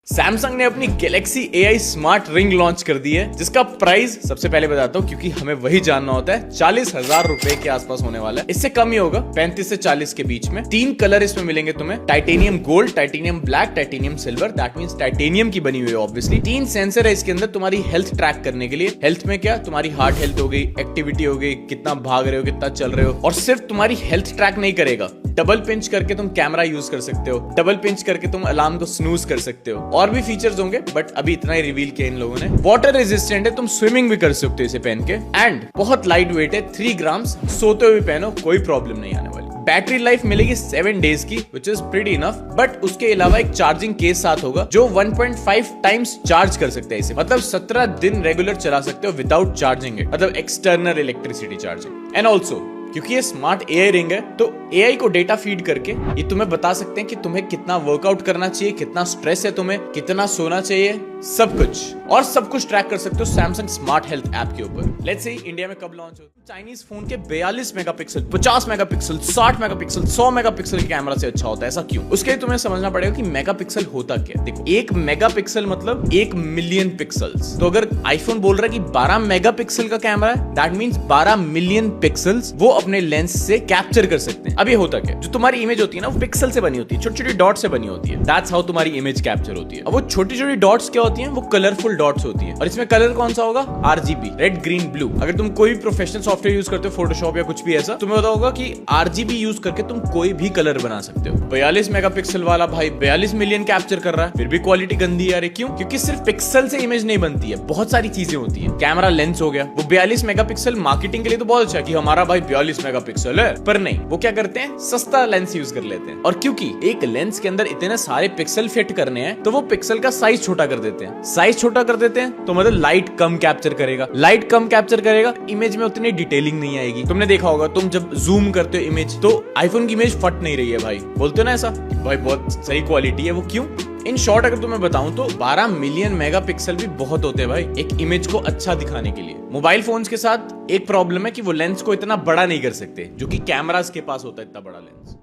Samsung ने अपनी Galaxy AI smart ring launch कर दी है, जिसका प्राइस सबसे पहले बताता हूँ क्योंकि हमें वही जानना होता है। 40,000 रुपए के आसपास होने वाला है, इससे कम ही होगा, 35 से 40 के बीच में। 3 कलर इसमें मिलेंगे तुम्हें, titanium gold, titanium black, titanium silver. That means titanium की बनी हुई है ऑब्वियसली। 3 सेंसर है इसके अंदर तुम्हारी हेल्थ ट्रैक करने के लिए। हेल्थ में क्या, तुम्हारी हार्ट हेल्थ हो गई, एक्टिविटी हो गई, कितना भाग रहे हो, कितना चल रहे हो। और सिर्फ तुम्हारी हेल्थ ट्रैक नहीं करेगा, डबल पिंच करके तुम कैमरा यूज कर सकते हो, डबल पिंच करके तुम अलार्म को स्नूज कर सकते हो। और भी फीचर्स होंगे बट अभी इतना ही रिवील किया इन लोगों ने। वाटर रेजिस्टेंट है, तुम स्विमिंग भी कर सकते हो इसे पहन के। एंड बहुत लाइट वेट है, 3 ग्राम्स, सोते हुए पहनो कोई प्रॉब्लम नहीं आने वाली। बैटरी लाइफ मिलेगी 7 डेज की, which is pretty enough. But उसके अलावा एक चार्जिंग केस साथ होगा जो 1.5 टाइम्स चार्ज कर सकते हैं इसे, मतलब 17 दिन रेगुलर चला सकते हो विदाउट चार्जिंग इट, मतलब external electricity charging. And also क्योंकि ये स्मार्ट AI रिंग है तो AI को डेटा फीड करके ये तुम्हें बता सकते हैं कि तुम्हें कितना वर्कआउट करना चाहिए, कितना स्ट्रेस है तुम्हें, कितना सोना चाहिए, सब कुछ। और सब कुछ ट्रैक कर सकते हो सैमसंग स्मार्ट हेल्थ ऐप के ऊपर। लेट्स सी इंडिया में कब लॉन्च हो। चाइनीज फोन के 42 मेगापिक्सल, 50 मेगापिक्सल, 60 मेगापिक्सल, 100 मेगापिक्सल के कैमरा से अच्छा होता है, ऐसा क्यों? उसके लिए तुम्हें समझना पड़ेगा कि मेगापिक्सल होता क्या है। देखो, 1 मेगापिक्सल मतलब 1 मिलियन पिक्सल्स। तो अगर आईफोन बोल रहा है कि 12 मेगापिक्सल का कैमरा है, दैट मींस 12 मिलियन पिक्सल्स वो अपने लेंस से कैप्चर कर सकते हैं। अब ये होता क्या, जो तुम्हारी इमेज होती है ना वो पिक्सल से बनी होती है, छोटी छोटी डॉट से बनी होती है। दैट्स हाउ तुम्हारी इमेज कैप्चर होती है। अब वो छोटी छोटी डॉट्स क्या होती हैं, वो कलरफुल डॉट्स होती है। और इसमें कलर कौन सा होगा? RGB, red green blue. अगर तुम कोई भी प्रोफेशनल सॉफ्टवेयर यूज करते हो, फोटोशॉप या कुछ भी ऐसा, तुम्हें पता होगा कि RGB यूज करके तुम कोई भी कलर बना सकते हो। 42 मेगापिक्सल वाला भाई 42 मिलियन कैप्चर कर रहा है, फिर भी क्वालिटी गंदी है। क्यों? क्योंकि सिर्फ पिक्सल से इमेज नहीं बनती है, बहुत सारी चीजें होती है। कैमरा लेंस हो गया, वो 42 मेगापिक्सल मार्केटिंग के लिए तो बहुत अच्छा है कि हमारा भाई 42 मेगापिक्सल है, पर नहीं, वो क्या करते हैं, सस्ता लेंस यूज कर लेते हैं। और क्योंकि एक लेंस के अंदर इतने सारे पिक्सल फिट करने हैं तो वो पिक्सल का साइज छोटा कर देते हैं। साइज छोटा कर देते हैं तो मतलब लाइट कम कैप्चर करेगा, लाइट कम कैप्चर करेगा, इमेज में उतनी डिटेलिंग नहीं आएगी। तुमने देखा होगा, तुम जब जूम करते हो इमेज तो आईफोन की इमेज फट नहीं रही है भाई, बोलते हो ना ऐसा, भाई बहुत सही क्वालिटी है। वो क्यों? इन शॉर्ट अगर तुम्हें बताऊं तो 12 मिलियन मेगापिक्सल भी बहुत होते हैं भाई एक इमेज को अच्छा दिखाने के लिए। मोबाइल फोन्स के साथ एक प्रॉब्लम है कि वो लेंस को इतना बड़ा नहीं कर सकते जो कि कैमरास के पास होता है इतना बड़ा लेंस।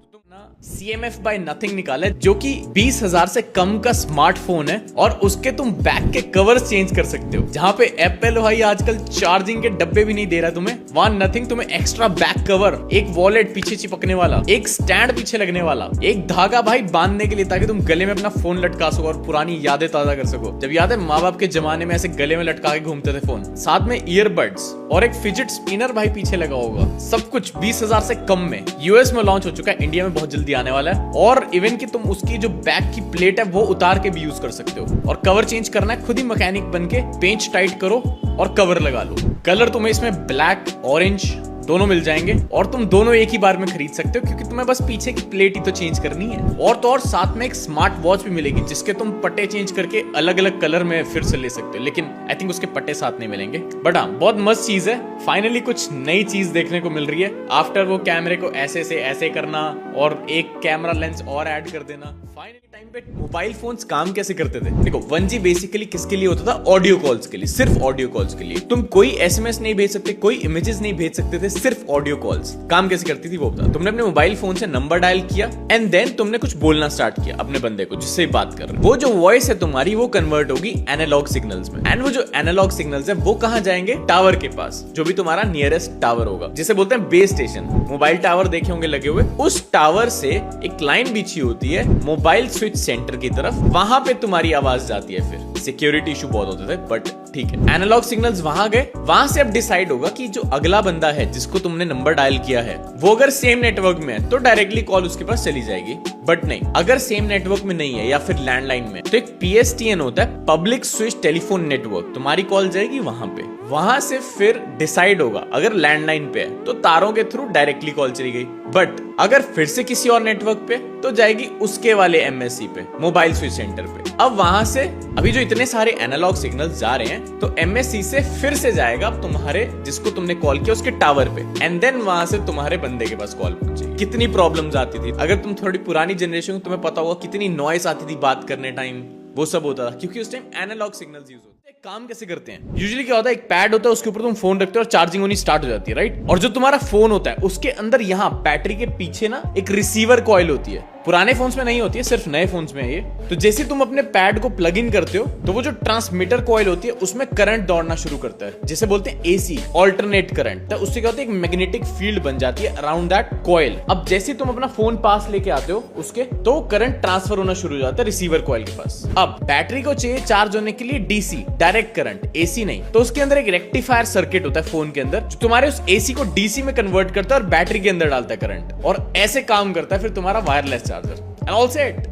CMF by Nothing निकाला है जो कि 20,000 से कम का स्मार्टफोन है और उसके तुम बैक के कवर्स चेंज कर सकते हो। जहां पे एप्पल भाई आजकल चार्जिंग के डब्बे भी नहीं दे रहा तुम्हें, वहां नथिंग तुम्हें एक्स्ट्रा बैक कवर, एक वॉलेट पीछे चिपकने वाला, एक स्टैंड पीछे लगने वाला, एक धागा भाई बांधने के लिए ताकि तुम गले में अपना फोन लटका सको और पुरानी यादें ताजा कर सको। जब याद है माँ बाप के जमाने में ऐसे गले में लटका के घूमते थे फोन, साथ में ईयरबड्स और एक फिजिट स्पिनर भाई पीछे लगा होगा। सब कुछ 20,000 से कम में US में लॉन्च हो चुका है, इंडिया में बहुत जल्दी आने वाला है। और इवन कि तुम उसकी जो बैक की प्लेट है वो उतार के भी यूज कर सकते हो। और कवर चेंज करना है खुद ही मैकेनिक बन के, पेंच टाइट करो और कवर लगा लो। कलर तुम्हें इसमें ब्लैक, ऑरेंज दोनों मिल जाएंगे और तुम दोनों एक ही बार में खरीद सकते हो क्योंकि तुम्हें बस पीछे की प्लेट ही तो चेंज करनी है। और तो और साथ में एक स्मार्ट वॉच भी मिलेगी जिसके तुम पट्टे चेंज करके अलग अलग कलर में फिर से ले सकते हो, लेकिन आई थिंक उसके पट्टे साथ नहीं मिलेंगे। बट हाँ, बहुत मस्त चीज है। फाइनली कुछ नई चीज देखने को मिल रही है आफ्टर वो कैमरे को ऐसे से ऐसे करना और एक कैमरा लेंस और ऐड कर देना। फाइनली टाइम पे मोबाइल फोन्स काम कैसे करते थे? देखो, 1G बेसिकली किसके लिए होता था? ऑडियो कॉल्स के लिए, सिर्फ ऑडियो कॉल्स के लिए। तुम कोई SMS नहीं भेज सकते, कोई इमेजेस नहीं भेज सकते थे, सिर्फ ऑडियो कॉल्स। काम कैसे करती थी वो बता। तुमने अपने मोबाइल फोन से नंबर डायल किया एंड देन तुमने कुछ बोलना स्टार्ट किया अपने बंदे को जिससे बात कर रहे हो। वो जो वॉइस है तुम्हारी वो कन्वर्ट होगी एनालॉग सिग्नल्स में। एंड वो जो एनालॉग सिग्नल्स है वो कहां जाएंगे? टावर के पास, जो भी तुम्हारा नियरेस्ट टावर होगा, जिसे बोलते हैं बेस स्टेशन। मोबाइल टावर देखे होंगे लगे हुए, उस टावर से एक लाइन बिछी होती है मोबाइल स्विच सेंटर की तरफ, वहां पे तुम्हारी आवाज जाती है। फिर सिक्योरिटी इशू बहुत होते थे बट ठीक है, एनालॉग सिग्नल्स वहां गए, वहां से अब डिसाइड होगा कि जो अगला बंदा है जिसको तुमने नंबर डायल किया है वो अगर सेम नेटवर्क में है तो डायरेक्टली कॉल उसके पास चली जाएगी। बट नहीं, अगर सेम नेटवर्क में नहीं है या फिर लैंडलाइन में, तो एक PSTN होता है, पब्लिक स्विच टेलीफोन नेटवर्क, तुम्हारी कॉल जाएगी वहां पे। वहां से फिर डिसाइड होगा, अगर लैंडलाइन पे है तो तारों के थ्रू डायरेक्टली कॉल चली गई, बट अगर फिर से किसी और नेटवर्क पे तो जाएगी उसके वाले MSC पे, मोबाइल स्विच सेंटर पे। अब वहां से अभी जो इतने सारे एनालॉग सिग्नल्स जा रहे हैं तो MSC से फिर से जाएगा तुम्हारे जिसको तुमने कॉल किया उसके टावर पे, एंड देन वहां से तुम्हारे बंदे के पास कॉल पहुंचेगी। कितनी प्रॉब्लम्स आती थी, अगर तुम थोड़ी पुरानी जनरेशन, तुम्हें पता होगा कितनी नॉइस आती थी बात करने टाइम, वो सब होता था क्योंकि उस टाइम एनालॉग सिग्नल्स यूज होते। काम कैसे करते हैं? यूजुअली क्या होता है, एक पैड होता है उसके ऊपर तुम फोन रखते हो और चार्जिंग होनी स्टार्ट हो जाती है, राइट? और जो तुम्हारा फोन होता है उसके अंदर यहाँ बैटरी के पीछे ना एक रिसीवर कॉइल होती है, पुराने फोन्स में नहीं होती है, सिर्फ नए फोन्स में है ये। तो जैसे तुम अपने पैड को प्लग इन करते हो तो वो जो ट्रांसमीटर कॉइल होती है उसमें करंट दौड़ना शुरू करता है, जिसे बोलते हैं एसी, ऑल्टरनेट करंट। तो उससे क्या होता है, एक मैग्नेटिक फील्ड बन जाती है अराउंड दैट कॉइल। अब जैसे तुम अपना फोन पास लेके आते हो उसके, तो करंट ट्रांसफर होना शुरू हो जाता है रिसीवर कॉइल के पास। अब बैटरी को चाहिए चार्ज होने के लिए डीसी, डायरेक्ट करंट, एसी नहीं। तो उसके अंदर एक रेक्टिफायर सर्किट होता है फोन के अंदर, जो तुम्हारे उस एसी को डीसी में कन्वर्ट करता है और बैटरी के अंदर डालता है करंट, और ऐसे काम करता है फिर तुम्हारा wireless charger. And all set.